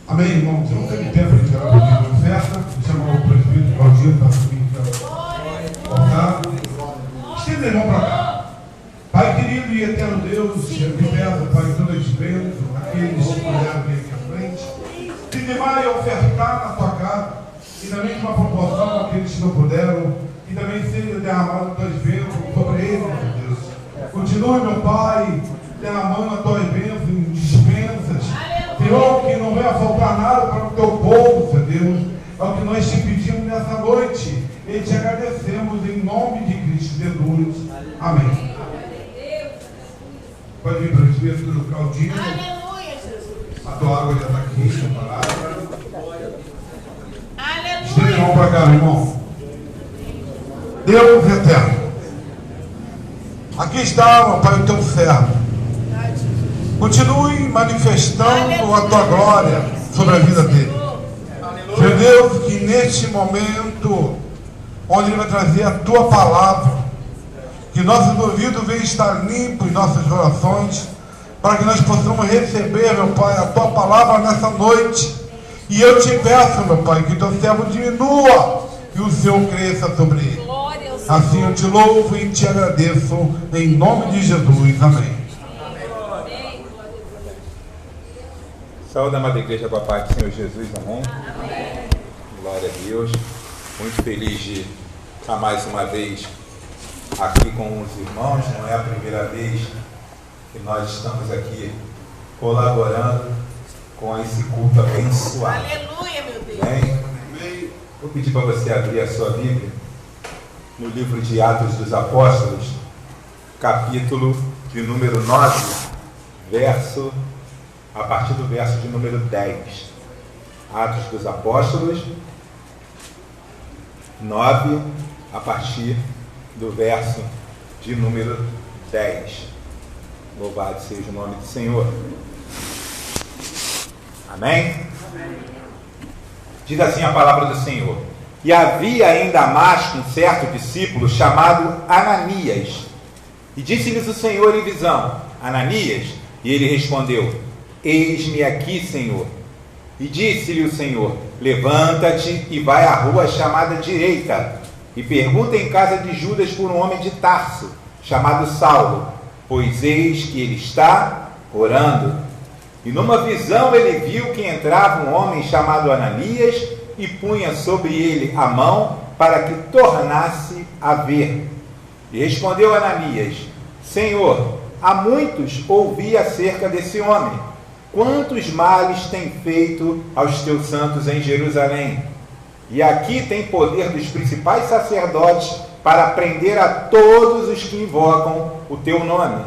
Amém, irmãos? Vamos ficar de pé para a gente orar por a oferta. Vou chamar o presbítero Claudinho para subir para estenda a mão para cá. Pai querido e eterno Deus, eu te peço, Pai, todas as vezes, aqueles que puderam vir aqui à frente, se demais ofertar na tua casa, e também de uma proporção aqueles que não puderam, e também seja derramado as tuas bênçãos sobre eles, meu Deus. Continue, meu Pai, derramando as tuas bênçãos em dispensas. Senhor, que não venha faltar nada para o teu povo, Senhor Deus. É o que nós te pedimos nessa noite. E te agradecemos em nome de Cristo Jesus. Amém. Pode vir para o Espírito Claudinho. Aleluia, Jesus. A tua água já está aqui, separada. Aleluia. Estende a mão para cá, irmão. Deus eterno. Aqui está, meu Pai, o teu servo. Continue manifestando a tua glória sobre a vida dele. Meu Deus, que neste momento, onde ele vai trazer a tua palavra, que nossos ouvidos venham estar limpos, nossas orações, para que nós possamos receber, meu Pai, a tua palavra nessa noite. E eu te peço, meu Pai, que teu servo diminua e o Senhor cresça sobre ele. Assim eu te louvo e te agradeço, em nome de Jesus. Amém. Saúde, amada igreja, com a paz do Senhor Jesus, amém? Amém. Glória a Deus. Muito feliz de estar mais uma vez aqui com os irmãos. Não é a primeira vez que nós estamos aqui colaborando com esse culto abençoado. Aleluia, meu Deus. Amém? Vou pedir para você abrir a sua Bíblia no livro de Atos dos Apóstolos, capítulo de número 9, a partir do verso de número 10. Atos dos Apóstolos 9, a partir do verso de número 10. Louvado seja o nome do Senhor. Amém? Diz assim a palavra do Senhor: e havia em Damasco um certo discípulo chamado Ananias, e disse-lhes o Senhor em visão: Ananias? E ele respondeu: eis-me aqui, Senhor. E disse-lhe o Senhor: levanta-te e vai à rua chamada Direita, e pergunta em casa de Judas por um homem de Tarso, chamado Saulo, pois eis que ele está orando. E numa visão ele viu que entrava um homem chamado Ananias, e punha sobre ele a mão para que tornasse a ver. E respondeu Ananias: Senhor, há muitos ouvi acerca desse homem, quantos males tem feito aos teus santos em Jerusalém. E aqui tem poder dos principais sacerdotes para prender a todos os que invocam o teu nome.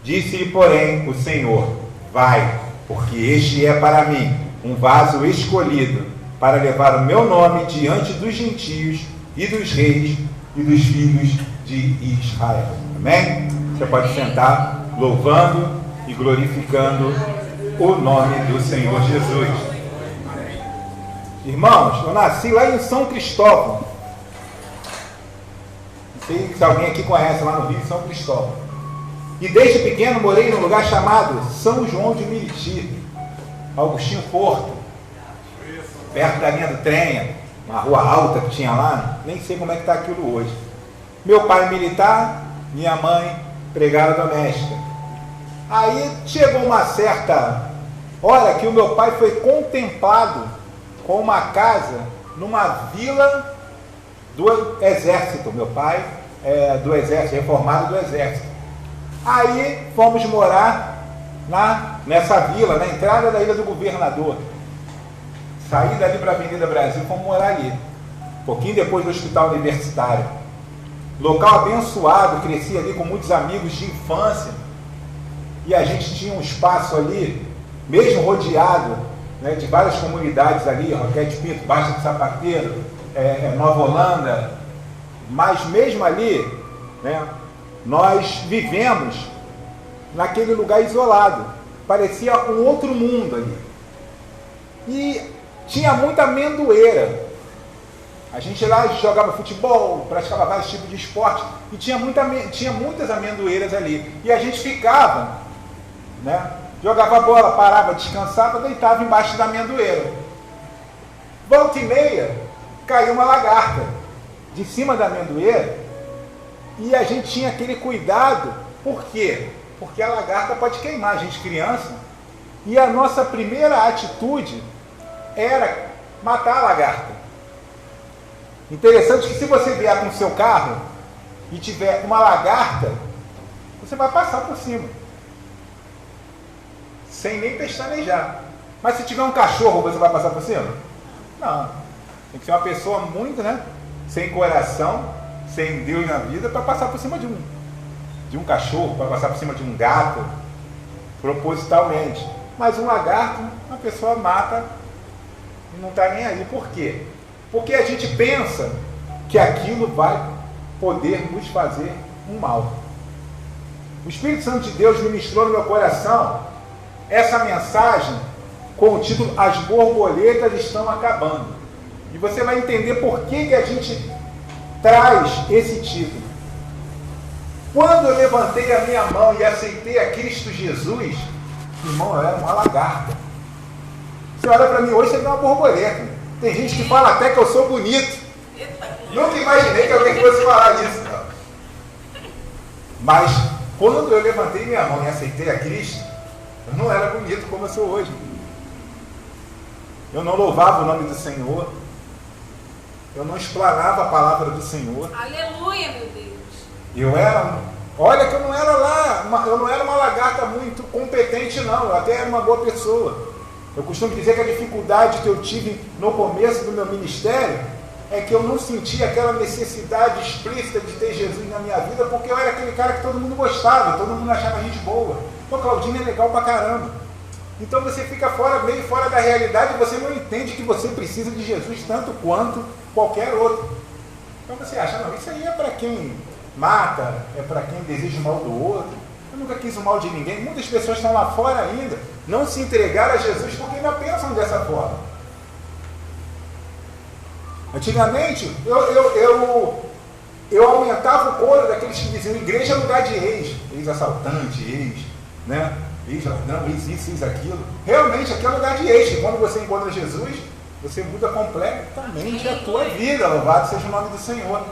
Disse-lhe, porém, o Senhor: vai, porque este é para mim um vaso escolhido, para levar o meu nome diante dos gentios e dos reis e dos filhos de Israel. Amém? Você pode sentar, louvando e glorificando o nome do Senhor Jesus. Irmãos, eu nasci lá em São Cristóvão. Não sei se alguém aqui conhece, lá no Rio, São Cristóvão. E desde pequeno morei num lugar chamado São João de Meriti, Augustinho Porto, perto da linha do trem, uma rua alta que tinha lá. Nem sei como é que está aquilo hoje. Meu pai militar, minha mãe empregada doméstica. Aí chegou uma certa hora que o meu pai foi contemplado com uma casa numa vila do exército. Meu pai é do exército, reformado do exército. Aí fomos morar nessa vila, na entrada da Ilha do Governador. Saí dali para a Avenida Brasil, fomos morar ali. Um pouquinho depois do Hospital Universitário. Local abençoado, cresci ali com muitos amigos de infância. E a gente tinha um espaço ali, mesmo rodeado, né, de várias comunidades ali, Roquete Pinto, Baixa do Sapateiro, Nova Holanda. Mas mesmo ali, né, nós vivemos naquele lugar isolado. Parecia um outro mundo ali. E tinha muita amendoeira. A gente lá jogava futebol, praticava vários tipos de esporte, e tinha muitas amendoeiras ali. E a gente ficava, né, jogava bola, parava, descansava, deitava embaixo da amendoeira. Volta e meia, caiu uma lagarta de cima da amendoeira e a gente tinha aquele cuidado. Por quê? Porque a lagarta pode queimar a gente criança e a nossa primeira atitude era matar a lagarta. Interessante que se você vier com o seu carro e tiver uma lagarta, você vai passar por cima, sem nem pestanejar. Mas se tiver um cachorro, você vai passar por cima? Não. Tem que ser uma pessoa muito, sem coração, sem Deus na vida, para passar por cima de um cachorro, para passar por cima de um gato, propositalmente. Mas um lagarto, a pessoa mata e não está nem aí. Por quê? Porque a gente pensa que aquilo vai poder nos fazer um mal. O Espírito Santo de Deus ministrou no meu coração essa mensagem com o título As borboletas estão acabando. E você vai entender por que a gente traz esse título. Quando eu levantei a minha mão e aceitei a Cristo Jesus, irmão, eu era uma lagarta. Você olha para mim hoje, você vê uma borboleta. Tem gente que fala até que eu sou bonito. Nunca imaginei que alguém fosse falar disso. Não. Mas quando eu levantei minha mão e aceitei a Cristo, eu não era bonito como eu sou hoje. Eu não louvava o nome do Senhor. Eu não explanava a palavra do Senhor. Aleluia, meu Deus. Olha que eu não era eu não era uma lagarta muito competente, não. Eu até era uma boa pessoa. Eu costumo dizer que a dificuldade que eu tive no começo do meu ministério é que eu não sentia aquela necessidade explícita de ter Jesus na minha vida, porque eu era aquele cara que todo mundo gostava, todo mundo achava a gente boa. Pô, Claudinho é legal pra caramba. Então você fica meio fora da realidade e você não entende que você precisa de Jesus tanto quanto qualquer outro. Então você acha, não, isso aí é para quem mata, é para quem deseja o mal do outro. Eu nunca quis o mal de ninguém. Muitas pessoas estão lá fora ainda, não se entregaram a Jesus porque ainda pensam dessa forma. Antigamente, eu aumentava o coro daqueles que diziam igreja é lugar de ex-assaltante, ex-ladrão, ex aquilo. Realmente, aqui é lugar de ex. E quando você encontra Jesus, você muda completamente a tua vida. Louvado seja o nome do Senhor.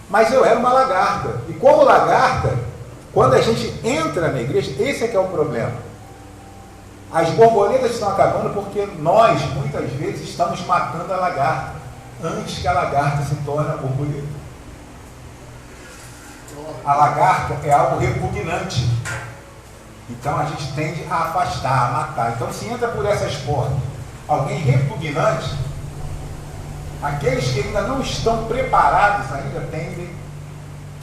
Mas eu era uma lagarta. E como lagarta, quando a gente entra na igreja, esse é que é o problema. As borboletas estão acabando porque nós, muitas vezes, estamos matando a lagarta antes que a lagarta se torne a borboleta. A lagarta é algo repugnante. Então a gente tende a afastar, a matar. Então se entra por essas portas alguém repugnante, aqueles que ainda não estão preparados ainda tendem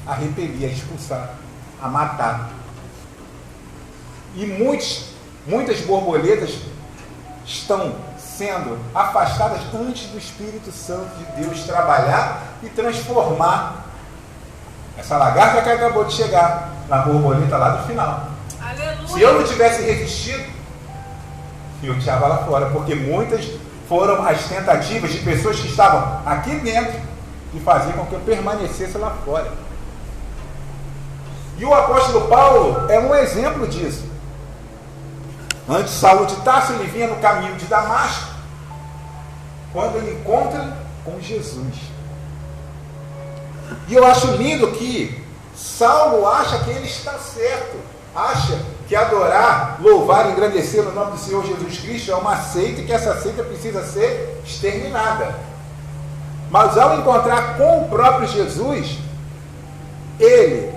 a repelir, a expulsar, a matar. E muitas borboletas estão sendo afastadas antes do Espírito Santo de Deus trabalhar e transformar essa lagarta que acabou de chegar na borboleta lá do final. Aleluia. Se eu não tivesse resistido, eu tirava lá fora, porque muitas foram as tentativas de pessoas que estavam aqui dentro de fazer com que eu permanecesse lá fora. E o apóstolo Paulo é um exemplo disso. Antes de Saulo de Tarso, ele vinha no caminho de Damasco, quando ele encontra com Jesus. E eu acho lindo que Saulo acha que ele está certo, acha que adorar, louvar e engrandecer no nome do Senhor Jesus Cristo é uma seita e que essa seita precisa ser exterminada. Mas ao encontrar com o próprio Jesus, ele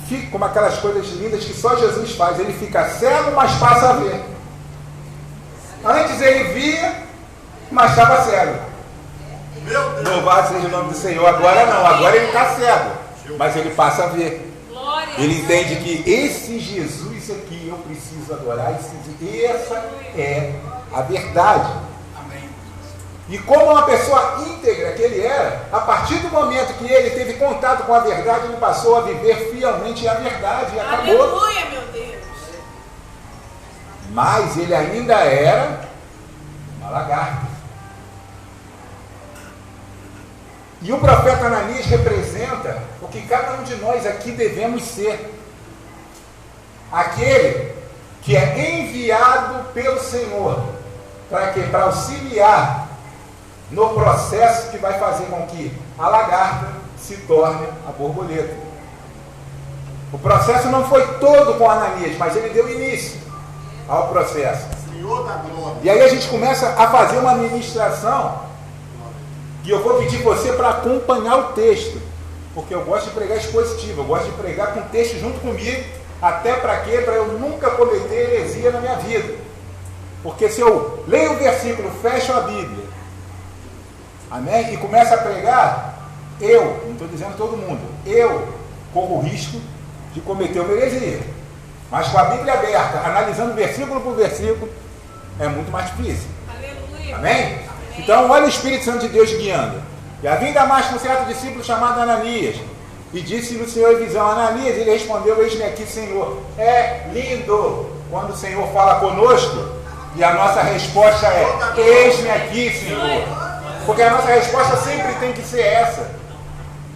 fica como aquelas coisas lindas que só Jesus faz, ele fica cego, mas passa a ver. Antes ele via, mas estava cego. Louvado seja o nome do Senhor. Agora não, agora ele está cego, mas ele passa a ver. Ele entende que esse Jesus aqui eu preciso adorar, essa é a verdade. E como uma pessoa íntegra que ele era, a partir do momento que ele teve contato com a verdade, ele passou a viver fielmente a verdade e acabou. Aleluia, meu Deus. Mas ele ainda era uma lagarta. E o profeta Ananias representa o que cada um de nós aqui devemos ser. aquele que é enviado pelo Senhor, para quê? Para auxiliar no processo que vai fazer com que a lagarta se torne a borboleta. O processo não foi todo com Ananias, mas ele deu início ao processo. Senhor da glória. E aí a gente começa a fazer uma ministração, e eu vou pedir você para acompanhar o texto, porque eu gosto de pregar expositivo, eu gosto de pregar com o texto junto comigo, até para quê? Para eu nunca cometer heresia na minha vida. Porque se eu leio o versículo, fecho a Bíblia, amém? E começo a pregar, eu, não estou dizendo todo mundo, eu corro o risco de cometer uma heresia. Mas com a Bíblia aberta, analisando versículo por versículo, é muito mais difícil. Aleluia. Amém? Então, olha o Espírito Santo de Deus guiando. E havia Damasco um certo discípulo chamado Ananias, e disse-lhe o Senhor em visão, Ananias, ele respondeu, eis-me aqui, Senhor. É lindo quando o Senhor fala conosco, e a nossa resposta é, eis-me aqui, Senhor. Porque a nossa resposta sempre tem que ser essa.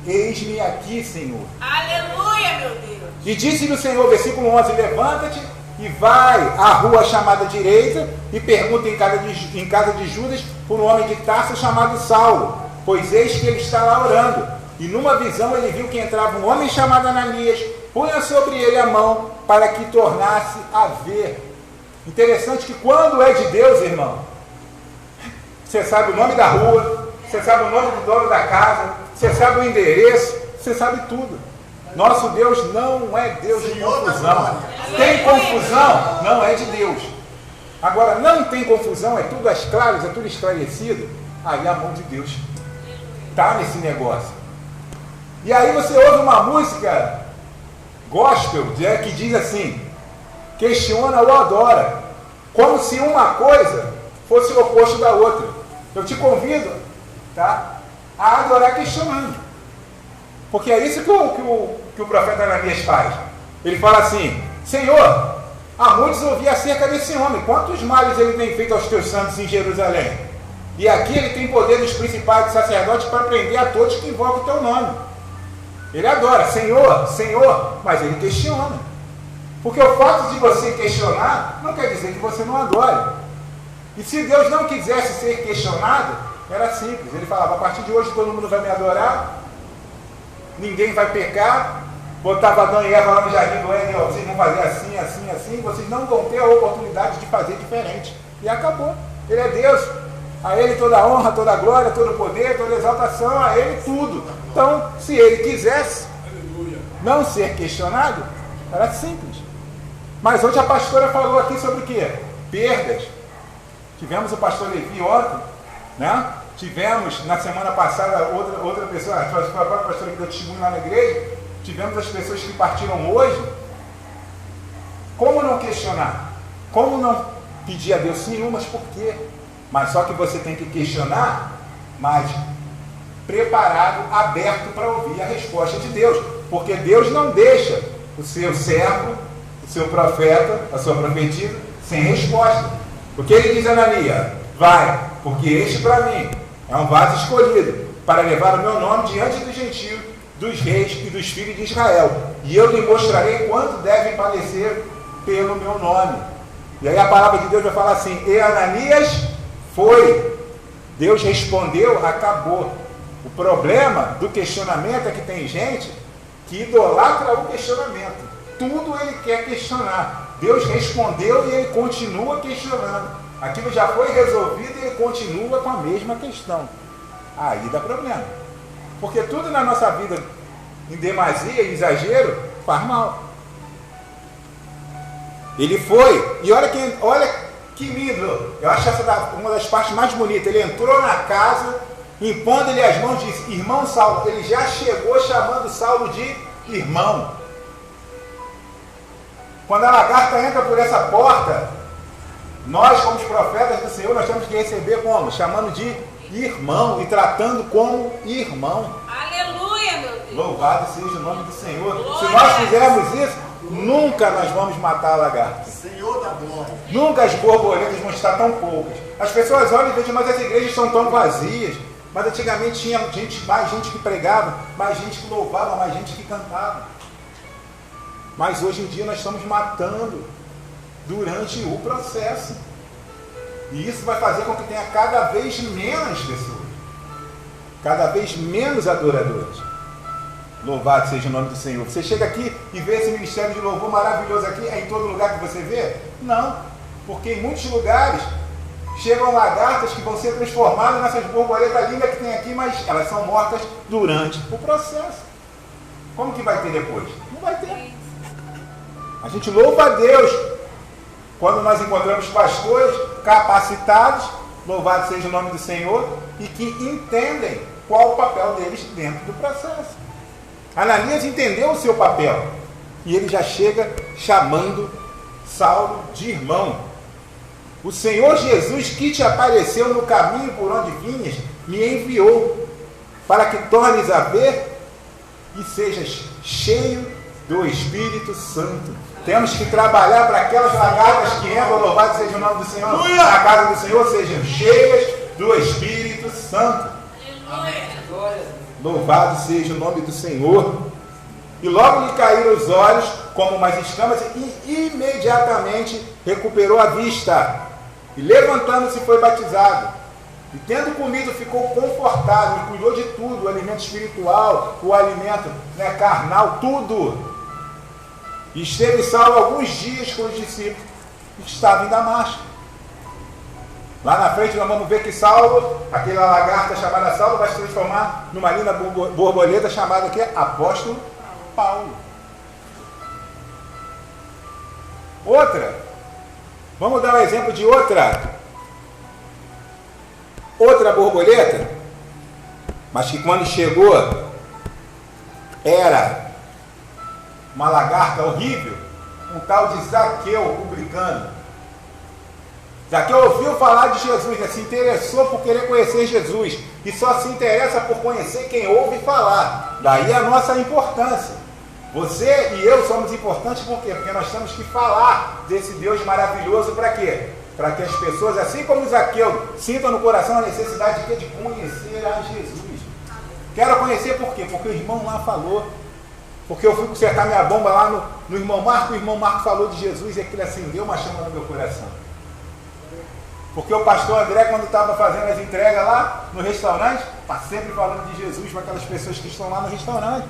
Eis-me aqui, Senhor. Aleluia, meu Deus. E disse-lhe o Senhor, versículo 11, levanta-te e vai à rua chamada direita e pergunta em casa de Judas por um homem de Tarso chamado Saulo, pois eis que ele está lá orando. E numa visão ele viu que entrava um homem chamado Ananias, punha sobre ele a mão para que tornasse a ver. Interessante que quando é de Deus, irmão, você sabe o nome da rua, você sabe o nome do dono da casa, você sabe o endereço, você sabe tudo. Nosso Deus não é Deus de confusão. Tem confusão? Não é de Deus. Agora, não tem confusão, é tudo às claras, é tudo esclarecido. Aí a mão de Deus está nesse negócio. E aí você ouve uma música gospel que diz assim, questiona ou adora, como se uma coisa fosse o oposto da outra. Eu te convido, tá, a adorar questionando. Porque é isso que o profeta Ananias faz. Ele fala assim, Senhor, há muitos ouvi acerca desse homem, quantos males ele tem feito aos teus santos em Jerusalém? E aqui ele tem poder dos principais sacerdotes para prender a todos que invocam o teu nome. Ele adora, Senhor, Senhor, mas ele questiona. Porque o fato de você questionar não quer dizer que você não adore. E se Deus não quisesse ser questionado, era simples. Ele falava, a partir de hoje todo mundo vai me adorar, ninguém vai pecar, botava Adão e Eva lá no jardim do Éden, vocês vão fazer assim, assim, assim, vocês não vão ter a oportunidade de fazer diferente. E acabou. Ele é Deus. A Ele toda a honra, toda a glória, todo o poder, toda a exaltação, a Ele tudo. Então, se Ele quisesse não ser questionado, era simples. Mas hoje a pastora falou aqui sobre o quê? Perdas. Tivemos o pastor Levi ontem, né? Tivemos na semana passada outra pessoa, a própria pastora que deu testemunho lá na igreja. Tivemos as pessoas que partiram hoje. Como não questionar? Como não pedir a Deus sim, mas por quê? Mas só que você tem que questionar, mas preparado, aberto para ouvir a resposta de Deus. Porque Deus não deixa o seu servo, o seu profeta, a sua profetisa, sem resposta. Porque ele diz a Ananias, vai, porque este para mim é um vaso escolhido, para levar o meu nome diante dos gentios, dos reis e dos filhos de Israel. E eu lhe mostrarei quanto devem padecer pelo meu nome. E aí a palavra de Deus vai falar assim, e Ananias foi. Deus respondeu, acabou. O problema do questionamento é que tem gente que idolatra o questionamento. Tudo ele quer questionar. Deus respondeu e ele continua questionando. Aquilo já foi resolvido e ele continua com a mesma questão. Aí dá problema. Porque tudo na nossa vida, em demasia, em exagero, faz mal. Ele foi, e olha que lindo, eu acho essa uma das partes mais bonitas. Ele entrou na casa, impondo-lhe as mãos, disse, irmão Saulo. Ele já chegou chamando Saulo de irmão. Quando a lagarta entra por essa porta, nós, como os profetas do Senhor, nós temos que receber como? Chamando de irmão e tratando como irmão. Aleluia, meu Deus. Louvado seja o nome do Senhor. Glória. Se nós fizermos isso, nunca nós vamos matar a lagarta. Senhor da glória. Nunca as borboletas vão estar tão poucas. As pessoas olham e dizem, mas as igrejas estão tão vazias. Mas antigamente tinha mais gente que pregava, mais gente que louvava, mais gente que cantava. Mas hoje em dia nós estamos matando durante o processo. E isso vai fazer com que tenha cada vez menos pessoas, cada vez menos adoradores. Louvado seja o nome do Senhor. Você chega aqui e vê esse ministério de louvor maravilhoso aqui, é em todo lugar que você vê? Não, porque em muitos lugares chegam lagartas que vão ser transformadas nessas borboletas lindas que tem aqui, mas elas são mortas durante o processo. Como que vai ter depois? Não vai ter. A gente louva a Deus quando nós encontramos pastores capacitados, louvado seja o nome do Senhor, e que entendem qual o papel deles dentro do processo. Ananias entendeu o seu papel e ele já chega chamando Saulo de irmão. O Senhor Jesus, que te apareceu no caminho por onde vinhas, me enviou para que tornes a ver e sejas cheio do Espírito Santo. Temos que trabalhar para aquelas lagartas que entram, louvado seja o nome do Senhor, na casa do Senhor, sejam cheias do Espírito Santo. Louvado seja o nome do Senhor. E logo lhe caíram os olhos como umas escamas e imediatamente recuperou a vista. E levantando-se foi batizado. E tendo comido ficou confortável e cuidou de tudo, o alimento espiritual, o alimento carnal, tudo. E esteve Saulo alguns dias com os discípulos que estavam em Damasco. Lá na frente nós vamos ver que Saulo, aquela lagarta chamada Saulo, vai se transformar numa linda borboleta chamada aqui Apóstolo Paulo. Outra, vamos dar um exemplo de outra borboleta, mas que quando chegou era uma lagarta horrível, um tal de Zaqueu, publicano. Zaqueu ouviu falar de Jesus, se interessou por querer conhecer Jesus, e só se interessa por conhecer quem ouve falar. Daí a nossa importância. Você e eu somos importantes por quê? Porque nós temos que falar desse Deus maravilhoso para quê? Para que as pessoas, assim como Zaqueu, sintam no coração a necessidade de conhecer a Jesus. Quero conhecer por quê? Porque o irmão lá falou. Porque eu fui consertar minha bomba lá no irmão Marco, o irmão Marco falou de Jesus e aquilo acendeu uma chama no meu coração. Porque o pastor André, quando estava fazendo as entregas lá no restaurante, está sempre falando de Jesus para aquelas pessoas que estão lá no restaurante.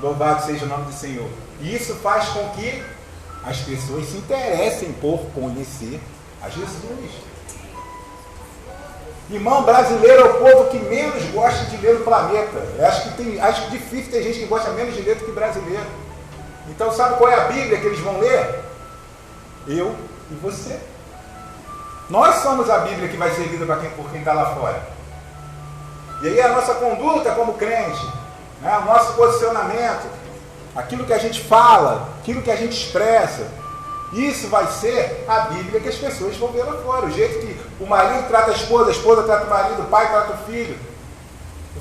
Louvado seja o nome do Senhor. E isso faz com que as pessoas se interessem por conhecer a Jesus. Irmão, brasileiro é o povo que menos gosta de ler no planeta. Eu acho que difícil ter gente que gosta menos de ler do que brasileiro. Então sabe qual é a Bíblia que eles vão ler? Eu e você. Nós somos a Bíblia que vai ser lida por quem está lá fora. E aí a nossa conduta como crente, o nosso posicionamento, aquilo que a gente fala, aquilo que a gente expressa, isso vai ser a Bíblia que as pessoas vão ver lá fora. O jeito que o marido trata a esposa trata o marido, o pai trata o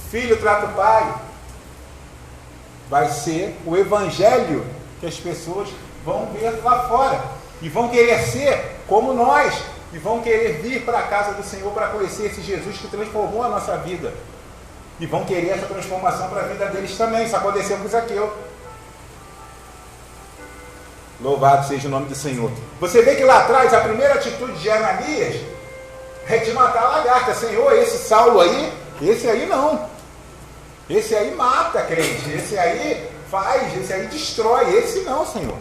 filho trata o pai. Vai ser o evangelho que as pessoas vão ver lá fora. E vão querer ser como nós. E vão querer vir para a casa do Senhor para conhecer esse Jesus que transformou a nossa vida. E vão querer essa transformação para a vida deles também. Isso aconteceu com Zaqueu. Louvado seja o nome do Senhor. Você vê que lá atrás a primeira atitude de Ananias é de matar a lagarta. Senhor, esse Saulo aí, esse aí não. Esse aí mata, crente. Esse aí faz, esse aí destrói. Esse não, Senhor.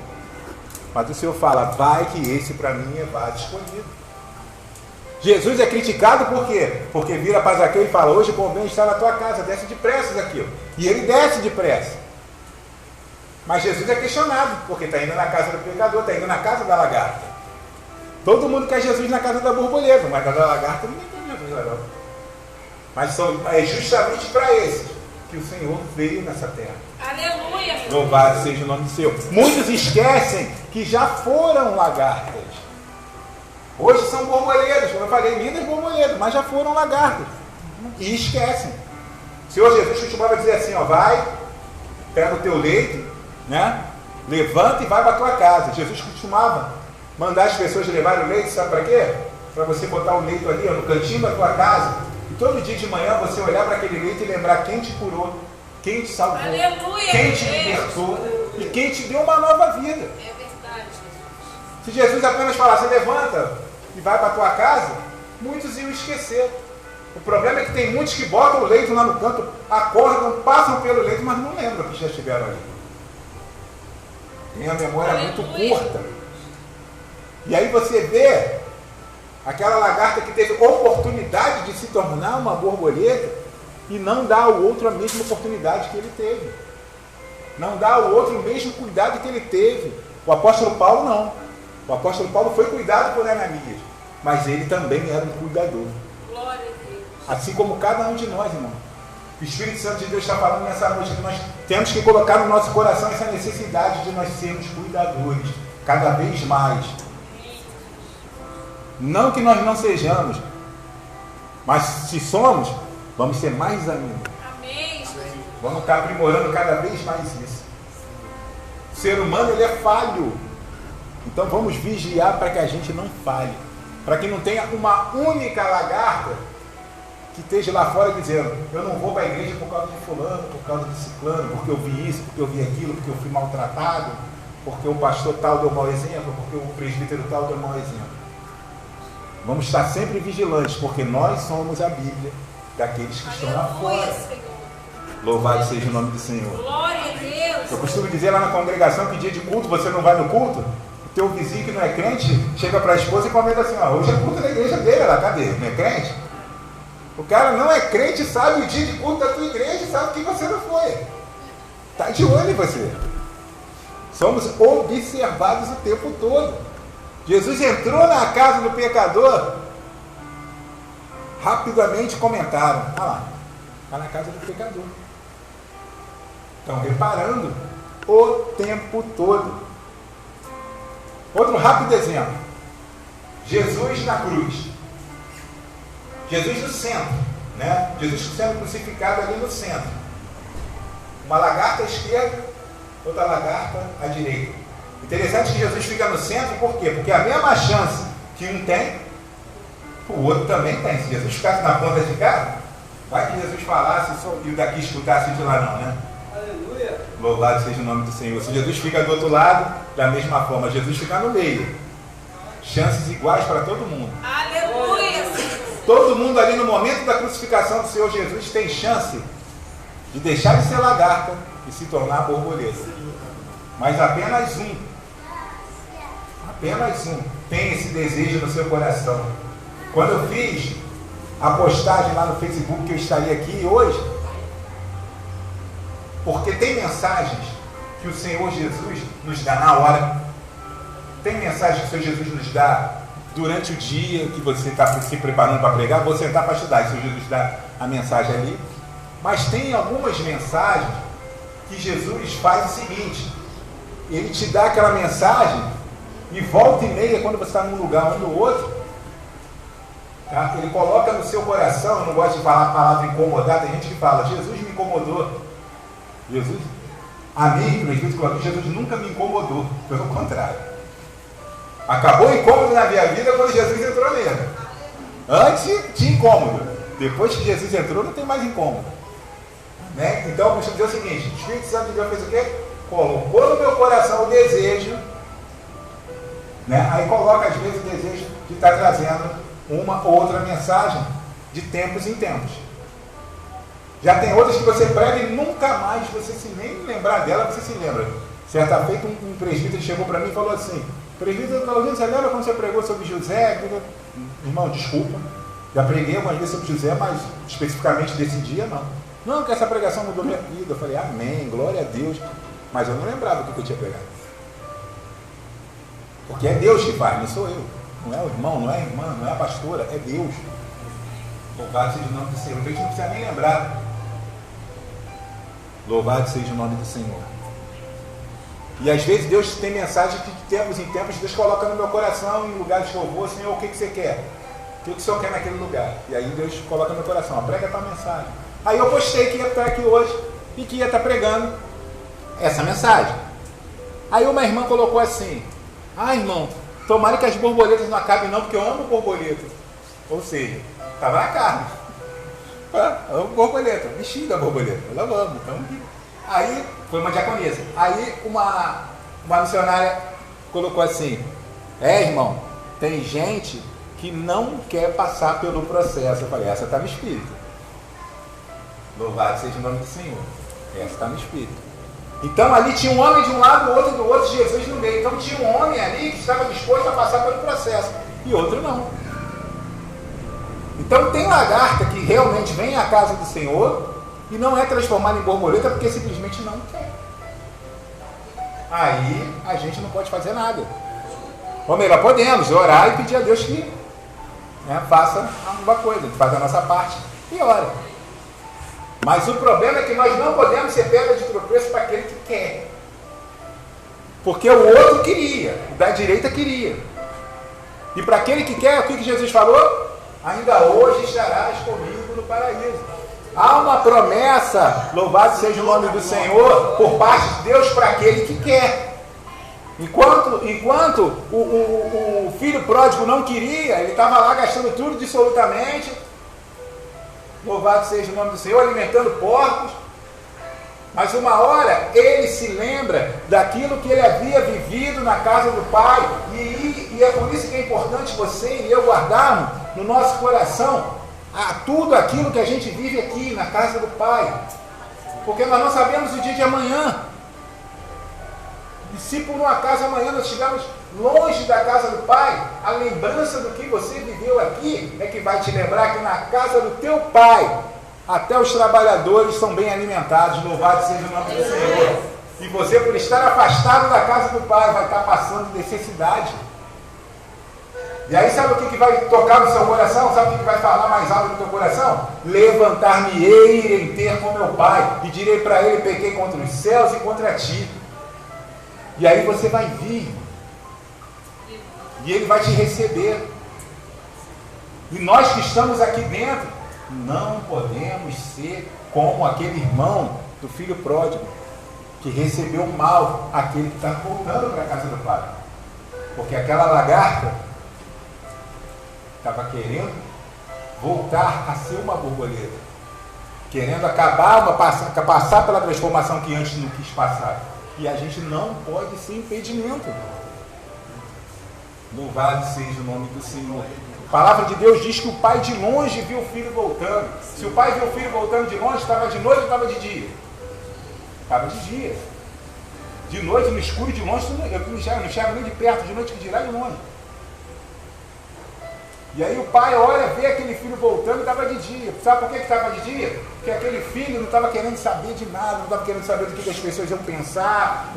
Mas o Senhor fala, vai que esse para mim é vaso escolhido. Jesus é criticado por quê? Porque vira para Zaqueu e fala, hoje convém estar na tua casa, desce depressa, Zaqueu. E ele desce depressa. Mas Jesus é questionado, porque está indo na casa do pecador, está indo na casa da lagarta. Todo mundo quer Jesus na casa da borboleta, mas na da lagarta ninguém quer Jesus lá não. Mas é justamente para esses que o Senhor veio nessa terra. Aleluia! Louvado seja o nome do Senhor. Muitos esquecem que já foram lagartas. Hoje são borboletas, como eu falei, lindas borboletas, mas já foram lagartas. E esquecem. O Senhor Jesus costumava dizer assim, vai, pega o teu leito, levanta e vai para a tua casa. Jesus costumava mandar as pessoas levarem o leito, sabe para quê? Para você botar o leito ali no cantinho da tua casa. E todo dia de manhã você olhar para aquele leito e lembrar quem te curou, quem te salvou, Aleluia, quem te Deus. libertou e quem te deu uma nova vida. É verdade, Jesus. Se Jesus apenas falasse, levanta e vai para a tua casa, muitos iam esquecer. O problema é que tem muitos que botam o leito lá no canto, acordam, passam pelo leito, mas não lembram que já estiveram ali. Tem a memória muito curta. E aí você vê aquela lagarta que teve oportunidade de se tornar uma borboleta e não dá ao outro a mesma oportunidade que ele teve. Não dá ao outro o mesmo cuidado que ele teve. O apóstolo Paulo não. O apóstolo Paulo foi cuidado por Ananias, mas ele também era um cuidador. Glória a Deus. Assim como cada um de nós, irmão. O Espírito Santo de Deus está falando nessa noite que nós temos que colocar no nosso coração essa necessidade de nós sermos cuidadores, cada vez mais. Não que nós não sejamos, mas se somos, vamos ser mais ainda. Amém, Jesus. Vamos estar aprimorando cada vez mais isso. O ser humano, ele é falho. Então vamos vigiar para que a gente não falhe. Para que não tenha uma única lagarta que esteja lá fora dizendo, eu não vou para a igreja por causa de fulano, por causa de ciclano, porque eu vi isso, porque eu vi aquilo, porque eu fui maltratado, porque o pastor tal deu mau exemplo, porque o presbítero tal deu mau exemplo. Vamos estar sempre vigilantes, porque nós somos a Bíblia daqueles que estão lá Aleluia, fora. Senhor. Louvado seja o nome do Senhor. Glória a Deus. Eu costumo dizer lá na congregação que dia de culto você não vai no culto, o teu vizinho que não é crente chega para a esposa e comenta assim, hoje é culto da igreja dele, lá, cadê? Não é crente? O cara não é crente, sabe o dia de culto da tua igreja e sabe que você não foi. Está de olho em você. Somos observados o tempo todo. Jesus entrou na casa do pecador, rapidamente comentaram, lá, está na casa do pecador. Estão reparando o tempo todo. Outro rápido exemplo. Jesus na cruz. Jesus no centro, né? Jesus sendo crucificado ali no centro. Uma lagarta à esquerda, outra lagarta à direita. Interessante que Jesus fica no centro, por quê? Porque a mesma chance que um tem, o outro também tem. Se Jesus ficasse na ponta de cá, vai que Jesus falasse e o daqui escutasse de lá não, né? Aleluia. Louvado seja o nome do Senhor. Se Jesus fica do outro lado, da mesma forma, Jesus fica no meio. Chances iguais para todo mundo. Aleluia, Senhor. Todo mundo ali no momento da crucificação do Senhor Jesus tem chance de deixar de ser lagarta e se tornar borboleta. Mas apenas um tem esse desejo no seu coração. Quando eu fiz a postagem lá no Facebook que eu estaria aqui hoje, porque tem mensagens que o Senhor Jesus nos dá na hora, tem mensagens que o Senhor Jesus nos dá durante o dia que você está se preparando para pregar, vou sentar para estudar, e o Senhor Jesus dá a mensagem ali, mas tem algumas mensagens que Jesus faz o seguinte, ele te dá aquela mensagem e volta e meia, quando você está num lugar ou no outro, tá? Ele coloca no seu coração, eu não gosto de falar a palavra incomodar, tem gente que fala, Jesus me incomodou. Jesus, a mim, Jesus nunca me incomodou, pelo contrário. Acabou o incômodo na minha vida quando Jesus entrou nele. Antes tinha incômodo, depois que Jesus entrou não tem mais incômodo. Né? Então, eu costumo dizer o seguinte, o Espírito Santo de Deus fez o quê? Colocou no meu coração o desejo, né? Aí coloca às vezes o desejo de estar trazendo uma ou outra mensagem de tempos em tempos. Já tem outras que você prega e nunca mais você se nem lembrar dela, você se lembra. Certa feita um presbítero chegou para mim e falou assim, presbítero, você lembra quando você pregou sobre José? Irmão, desculpa, já preguei algumas vezes sobre José, mas especificamente desse dia não. Não, que essa pregação mudou minha vida. Eu falei, amém, glória a Deus. Mas eu não lembrava do que eu tinha pregado. Porque é Deus que faz, não sou eu. Não é o irmão, não é a irmã, não é a pastora, é Deus. Louvado seja o nome do Senhor. Então a gente não precisa nem lembrar. Louvado seja o nome do Senhor. E às vezes Deus tem mensagem que de tempos em tempos Deus coloca no meu coração, em lugares que eu vou, Senhor, o que você quer? O que o Senhor quer naquele lugar? E aí Deus coloca no meu coração, prega a tua mensagem. Aí eu postei que ia estar aqui hoje e que ia estar pregando essa mensagem. Aí uma irmã colocou assim, irmão, tomara que as borboletas não acabem não, porque eu amo borboleta. Ou seja, estava na carne. Amo borboleta, bichinho da borboleta, ela amo, então. Aí foi uma diaconisa. Aí uma missionária colocou assim: irmão, tem gente que não quer passar pelo processo. Eu falei, essa está no Espírito. Louvado seja o nome do Senhor. Essa está no Espírito. Então ali tinha um homem de um lado, o outro do outro, Jesus no meio. Então tinha um homem ali que estava disposto a passar pelo processo e outro não. Então tem lagarta que realmente vem à casa do Senhor e não é transformada em borboleta porque simplesmente não quer. Aí a gente não pode fazer nada. Ou melhor, podemos orar e pedir a Deus que faça alguma coisa, faz a nossa parte e ora. Mas o problema é que nós não podemos ser pedra de tropeço para aquele que quer. Porque o outro queria, o da direita queria. E para aquele que quer, o que Jesus falou? Ainda hoje estarás comigo no paraíso. Há uma promessa, louvado seja o nome do Senhor, por parte de Deus para aquele que quer. Enquanto o filho pródigo não queria, ele estava lá gastando tudo dissolutamente. Louvado seja o nome do Senhor, alimentando porcos. Mas uma hora ele se lembra daquilo que ele havia vivido na casa do Pai. E é por isso que é importante você e eu guardarmos no nosso coração tudo aquilo que a gente vive aqui na casa do Pai. Porque nós não sabemos o dia de amanhã. E se por um acaso amanhã nós estivermos longe da casa do Pai, a lembrança do que você viveu aqui é que vai te lembrar que na casa do teu Pai até os trabalhadores são bem alimentados. Louvado seja o nome do Senhor. E você, por estar afastado da casa do Pai, vai estar passando necessidade. E aí sabe o que vai tocar no seu coração? Sabe o que vai falar mais alto no teu coração? Levantar-me-ei em ter com meu Pai e direi para ele: pequei contra os céus e contra ti. E aí você vai vir e ele vai te receber. E nós que estamos aqui dentro não podemos ser como aquele irmão do filho pródigo que recebeu mal aquele que está voltando para a casa do Pai. Porque aquela lagarta estava querendo voltar a ser uma borboleta, querendo passar pela transformação que antes não quis passar. E a gente não pode ser impedimento. Louvado seja o nome do Senhor. A palavra de Deus diz que o pai de longe viu o filho voltando. Se o pai viu o filho voltando de longe, estava de noite ou estava de dia? Estava de dia. De noite, no escuro, de longe, eu não enxergo nem de perto, de noite que dirá de longe. E aí o pai olha, vê aquele filho voltando e estava de dia. Sabe por que estava de dia? Porque aquele filho não estava querendo saber de nada, não estava querendo saber do que as pessoas iam pensar,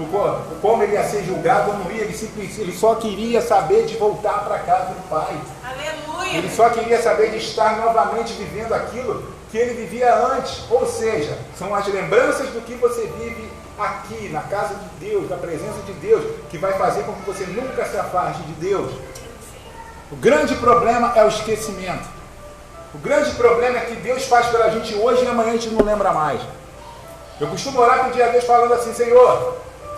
como ele ia ser julgado ou não ia. Ele só queria saber de voltar para a casa do pai. Aleluia! Ele só queria saber de estar novamente vivendo aquilo que ele vivia antes. Ou seja, são as lembranças do que você vive aqui, na casa de Deus, na presença de Deus, que vai fazer com que você nunca se afaste de Deus. O grande problema é o esquecimento. O grande problema é que Deus faz pela gente hoje e amanhã a gente não lembra mais. Eu costumo orar pedir a Deus falando assim: Senhor,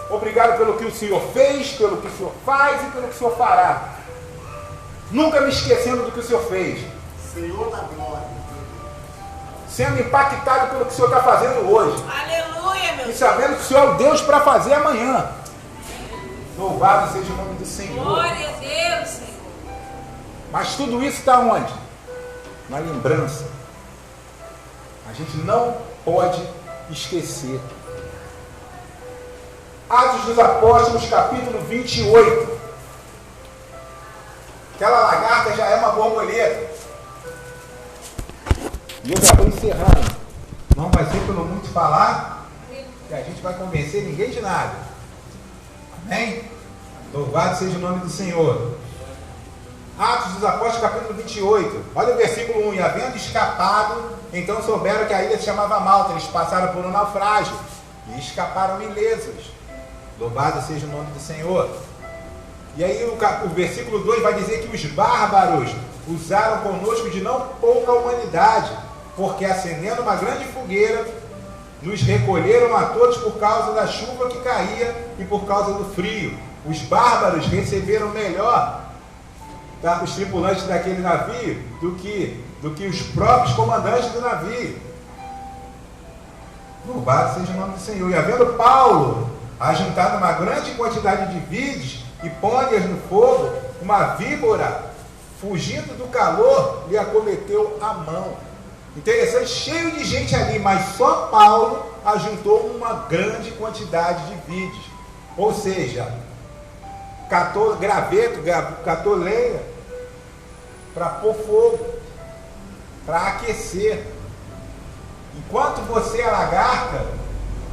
obrigado pelo que o Senhor fez, pelo que o Senhor faz e pelo que o Senhor fará. Nunca me esquecendo do que o Senhor fez. Senhor da glória. Sendo impactado pelo que o Senhor está fazendo hoje. Aleluia, meu E Deus. sabendo que o Senhor é o Deus para fazer amanhã. Louvado seja o nome do Senhor. Glória a Deus, Senhor. Mas tudo isso está onde? Na lembrança. A gente não pode esquecer. Atos dos Apóstolos, capítulo 28. Aquela lagarta já é uma borboleta. E eu já estou encerrando. Não vai ser pelo muito falar que a gente vai convencer ninguém de nada. Amém? Louvado seja o nome do Senhor. Atos dos Apóstolos, capítulo 28. Olha o versículo 1. E havendo escapado, então souberam que a ilha se chamava Malta. Eles passaram por um naufrágio e escaparam ilesos. Louvado seja o nome do Senhor. E aí o versículo 2 vai dizer que os bárbaros usaram conosco de não pouca humanidade, porque acendendo uma grande fogueira, nos recolheram a todos por causa da chuva que caía e por causa do frio. Os bárbaros receberam melhor tá, os tripulantes daquele navio do que os próprios comandantes do navio. Louvado seja o nome do Senhor. E havendo Paulo ajuntado uma grande quantidade de vides e põe-as no fogo, uma víbora, fugindo do calor, lhe acometeu a mão. Interessante, cheio de gente ali, mas só Paulo ajuntou uma grande quantidade de vides. Ou seja, catou graveto, catou lenha para pôr fogo, para aquecer. Enquanto você é lagarta,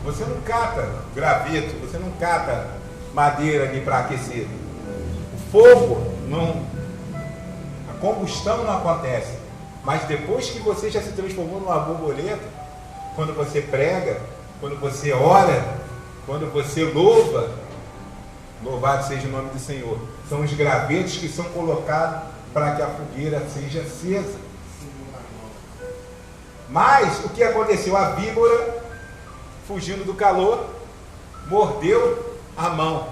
você não cata graveto, você não cata madeira ali para aquecer. O fogo não, a combustão não acontece. Mas depois que você já se transformou numa borboleta, quando você prega, quando você ora, quando você louva, louvado seja o nome do Senhor. São os gravetos que são colocados para que a fogueira seja acesa. Mas o que aconteceu? A víbora, fugindo do calor, mordeu a mão.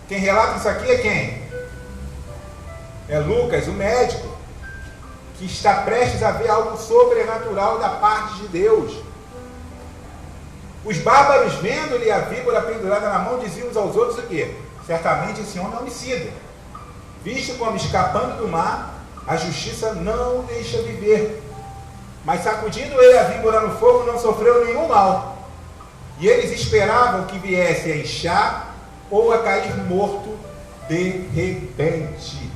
Quem relata isso aqui é quem? É Lucas, o médico, que está prestes a ver algo sobrenatural da parte de Deus. Os bárbaros, vendo-lhe a víbora pendurada na mão, diziam uns aos outros o quê? Certamente esse homem é homicida. Visto como escapando do mar, a justiça não o deixa viver. Mas sacudindo ele a víbora no fogo, não sofreu nenhum mal. E eles esperavam que viesse a inchar ou a cair morto de repente.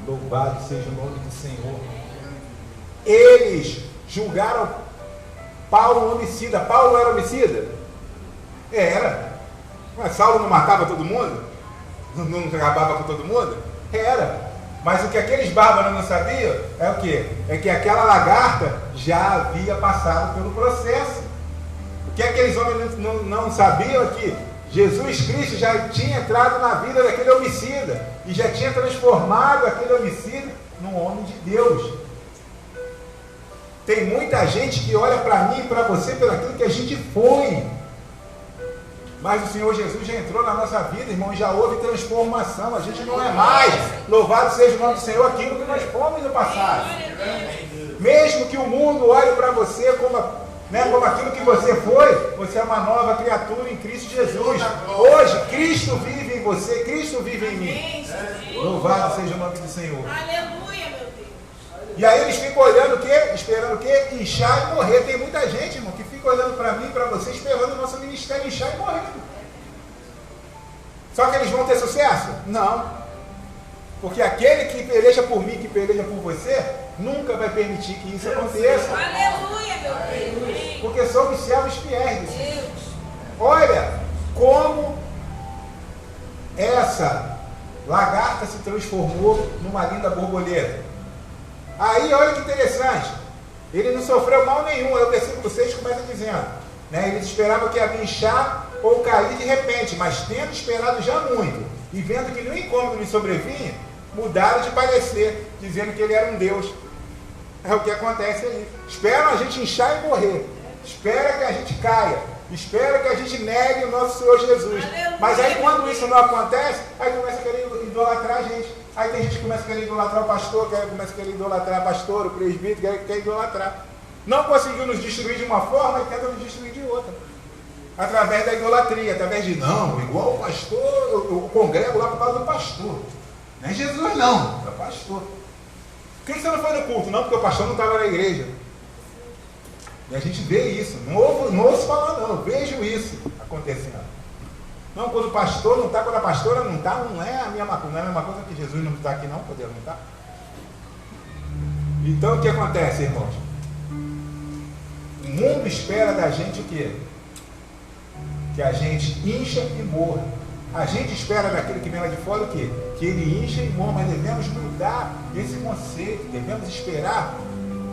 Louvado seja o nome do Senhor. Eles julgaram Paulo homicida. Paulo era homicida? Era. Mas Saulo não matava todo mundo? Não acabava com todo mundo? Era. Mas o que aqueles bárbaros não sabiam é o quê? É que aquela lagarta já havia passado pelo processo. O que aqueles homens não sabiam é que Jesus Cristo já tinha entrado na vida daquele homicida e já tinha transformado aquele homicida num homem de Deus. Tem muita gente que olha para mim e para você pelo aquilo que a gente foi. Mas o Senhor Jesus já entrou na nossa vida, irmão, e já houve transformação. A gente não é mais, louvado seja o nome do Senhor, aquilo que nós fomos no passado. Mesmo que o mundo olhe para você como aquilo que você foi, você é uma nova criatura em Cristo Jesus. Hoje, Cristo vive em você, Cristo vive em mim. Louvado seja o nome do Senhor. Aleluia, meu Deus. E aí eles ficam olhando o quê? Esperando o quê? Inchar e morrer. Tem muita gente, irmão, que fica olhando para mim e para você, esperando o nosso ministério inchar e morrer. Só que eles vão ter sucesso? Não. Porque aquele que peleja por mim, que peleja por você, nunca vai permitir que isso aconteça. Aleluia, meu Deus. Porque somos servos fiéis. Deus. Olha como essa lagarta se transformou numa linda borboleta. Aí, olha que interessante. Ele não sofreu mal nenhum. Aí o versículo 6 começa dizendo, né, eles esperavam que ia inchar ou cair de repente, mas tendo esperado já muito, e vendo que nenhum incômodo lhe sobrevinha, mudaram de parecer, dizendo que ele era um Deus. É o que acontece aí. Esperam a gente inchar e morrer. Espera que a gente caia. Espera que a gente negue o nosso Senhor Jesus. Mas aí quando isso não acontece, aí começa a querer idolatrar a gente. Aí tem gente que começa a querer idolatrar o pastor, começa a querer idolatrar a pastor, o presbítero, quer idolatrar. Não conseguiu nos destruir de uma forma e tenta nos destruir de outra. Através da idolatria, através de não, igual o pastor, eu congrego lá por causa do pastor. Não é Jesus não, é o pastor. Por que você não foi no culto? Não, porque o pastor não estava na igreja. E a gente vê isso. Não ouço falar não, eu vejo isso acontecendo. Não, quando o pastor não está, quando a pastora não está, não é a mesma coisa que Jesus não está aqui não, poder não está. Então o que acontece, irmãos? O mundo espera da gente o quê? Que a gente incha e morra. A gente espera daquele que vem lá de fora o quê? Que ele incha e morra, mas devemos mudar esse conceito, devemos esperar,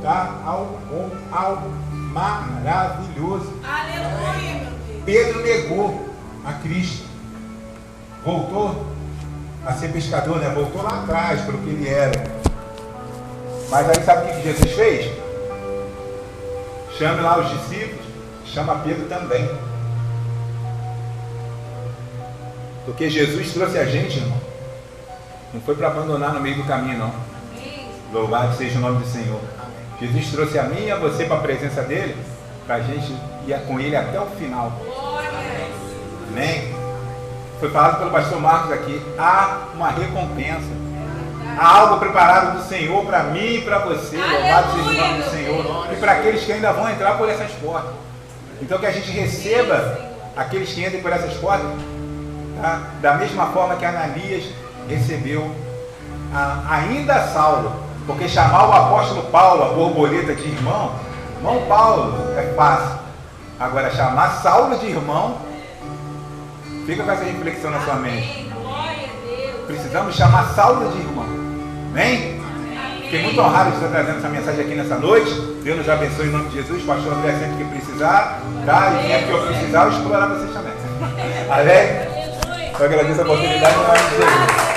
tá? Algo bom, algo maravilhoso. Aleluia, meu Deus. Pedro negou a Cristo, voltou a ser pescador, né? Voltou lá atrás pelo que ele era. Mas aí sabe o que Jesus fez? Chame lá os discípulos, chama Pedro também. Porque Jesus trouxe a gente, irmão, Não foi para abandonar no meio do caminho, não. Louvado seja o nome do Senhor. Jesus trouxe a mim e a você para a presença dele, para a gente ir com ele até o final. Amém? Foi falado pelo pastor Marcos aqui, há uma recompensa. Há algo preparado do Senhor para mim e para você. Louvado seja o nome do Senhor. E para aqueles que ainda vão entrar por essas portas. Então que a gente receba aqueles que entrem por essas portas, tá? Da mesma forma que Ananias recebeu ainda Saulo. Porque chamar o apóstolo Paulo, a borboleta, de irmão Paulo, é fácil. Agora chamar Saulo de irmão, fica com essa reflexão na sua mente. Precisamos chamar Saulo de irmão. Amém? Fiquei muito honrado de estar trazendo essa mensagem aqui nessa noite. Deus nos abençoe em nome de Jesus. Pastor André, sempre que precisar, tá? E sempre que eu precisar, eu explorar vocês também. Amém? Eu agradeço a oportunidade em nome de Jesus.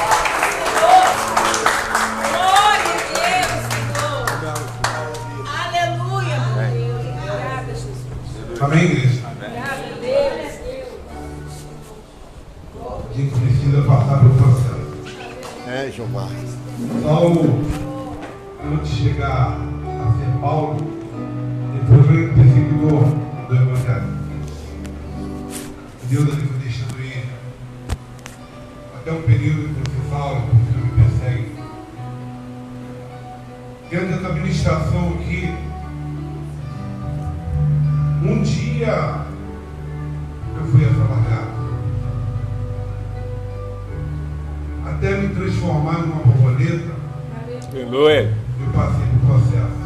Amém, igreja? A gente precisa passar pelo processo. Jeová. Saulo, antes de chegar a ser Paulo, ele foi o perseguidor do Evangelho. Deus ele foi deixando ir até um período que você Saulo, porque me persegue. Diante dessa administração aqui, um dia eu fui essa largada, até me transformar numa borboleta. Aleluia. Eu passei por processo.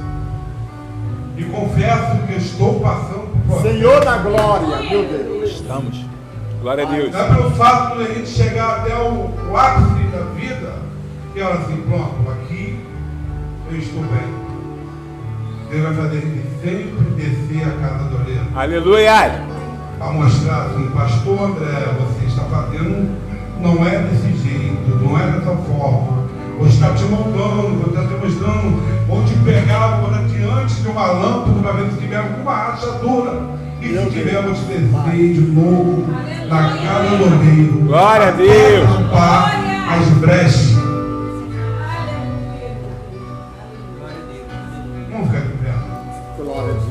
E confesso que eu estou passando por processo. Senhor da glória, meu Deus. Estamos. Glória a Deus. Não é pelo fato de a gente chegar até o ápice da vida, que ela assim, pronto, aqui eu estou bem. Deus vai fazer sempre descer a casa do oleiro. Aleluia! A mostrar assim, pastor André, você está fazendo, não é desse jeito, não é dessa forma. Vou estar te moldando, vou estar te mostrando, vou te pegar, vou estar diante de uma lâmpada para ver se tiver alguma rachadura. E se tiver, vou te descer de novo na casa do oleiro. Glória a Deus! Tampar as brechas. Vamos ficar de pé. Glória a Deus.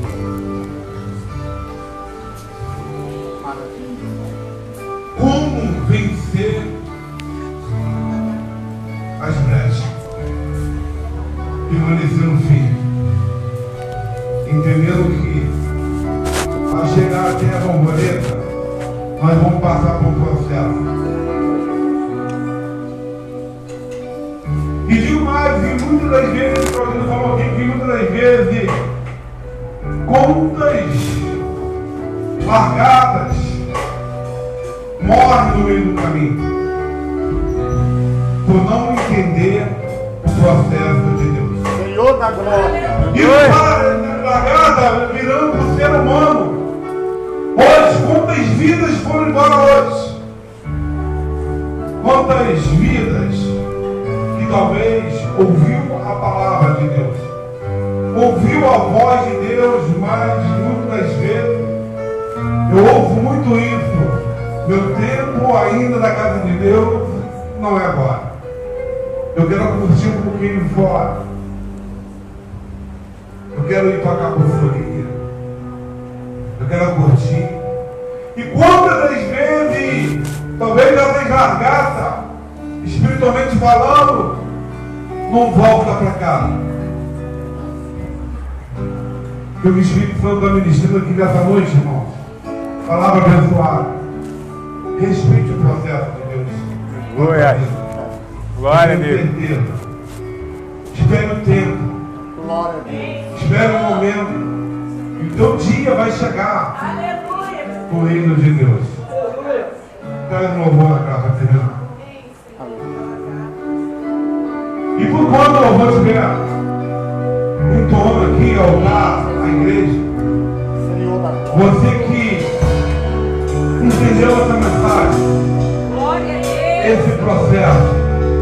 Como vencer as brechas? Permanecer no fim. Entendendo que para chegar até a borboleta, nós vamos passar por um processo. E digo mais, e muitas das vezes, o Claudinho falou aqui, que muitas das vezes, contas largadas morrem no meio do caminho, por não entender o processo de Deus. Senhor da glória. E largada virando o ser humano. Hoje, quantas vidas foram embora hoje? Quantas vidas que talvez ouviu a palavra de Deus, ouviu a voz de Deus, mas muitas vezes eu ouço muito isso. Meu tempo ainda na casa de Deus não é agora. Eu quero curtir um pouquinho fora. Eu quero ir para Cabo Frio. Eu quero curtir. E quantas das vezes, talvez já vez largada, espiritualmente falando, não volta para cá. Que o Espírito Santo está ministrando aqui nessa noite, irmãos. Palavra abençoada. Respeite o processo de Deus. Glória. Glória a Deus. Espere o tempo. Glória a Deus. Espere o momento. E o teu dia vai chegar. Aleluia. No reino de Deus. Traz um louvor na casa, terminar. E por quando o louvor estiver entoando aqui ao altar, a igreja, Senhor da glória. você que entendeu essa mensagem, Glória a Deus. esse processo,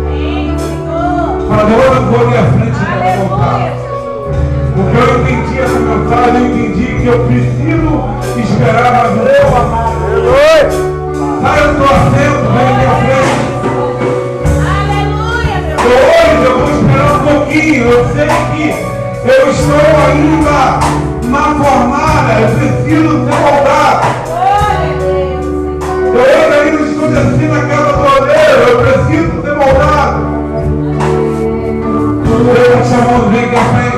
Amém, Senhor. para agora eu vou ali à frente para voltar. Aleluia, Jesus. Porque eu entendi essa mensagem, eu entendi que eu preciso esperar mais um pouco. Saia do teu assento, vem aqui à frente. Aleluia. eu vou esperar um pouquinho. Eu sei que eu estou ainda na fornalha, eu preciso ser moldado. Eu ainda estou assim na casa do oleiro, eu preciso ser moldado. Eu te chamando, vem aqui à frente.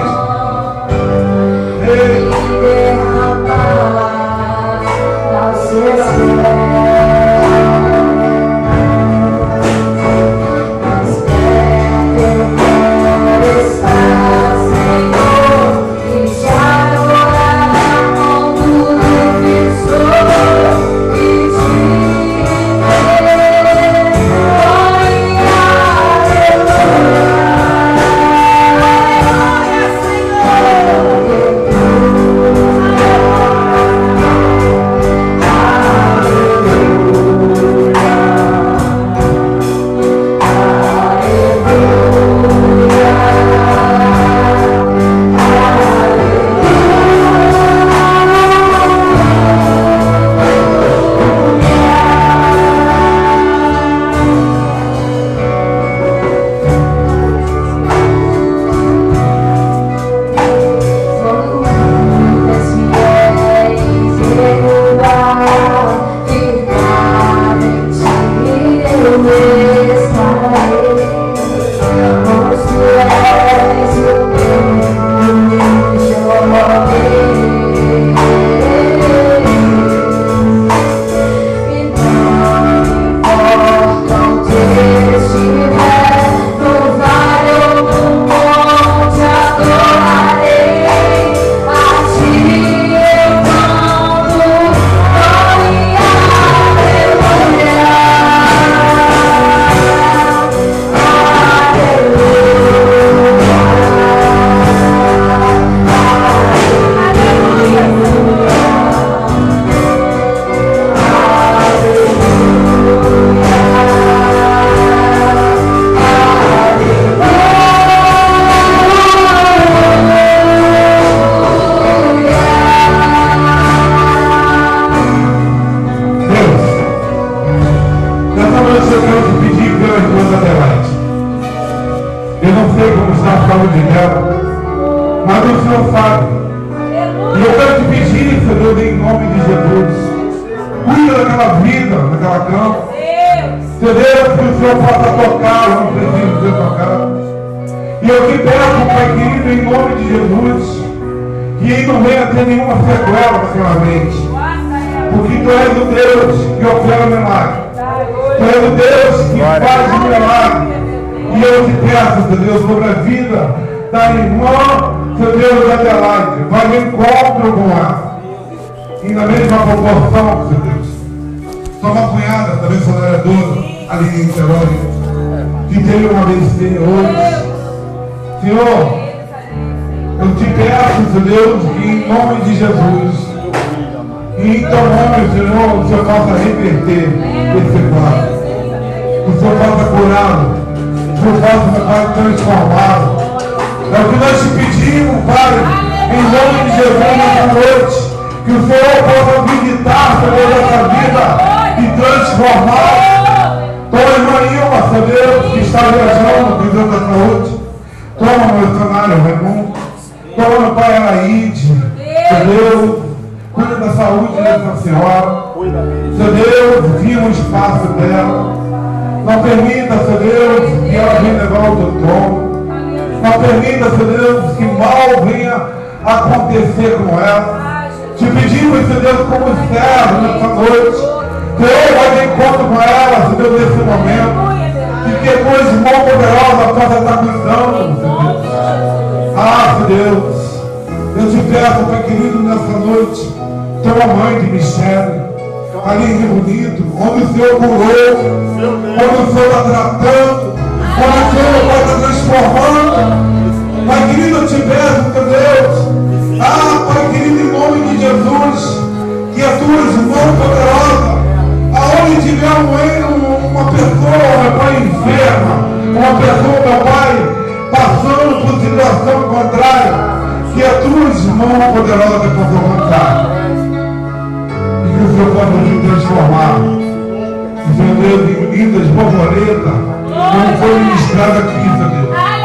Senhor Deus, em lindas borboletas, como foi ministrado aqui, Senhor Deus.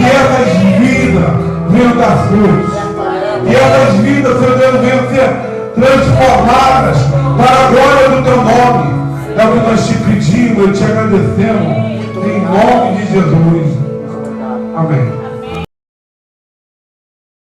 Que essas vidas venham dar frutos. Que essas vidas, Senhor Deus, venham ser transformadas para a glória do teu nome. É o que nós te pedimos e te agradecemos. Em nome de Jesus. Amém.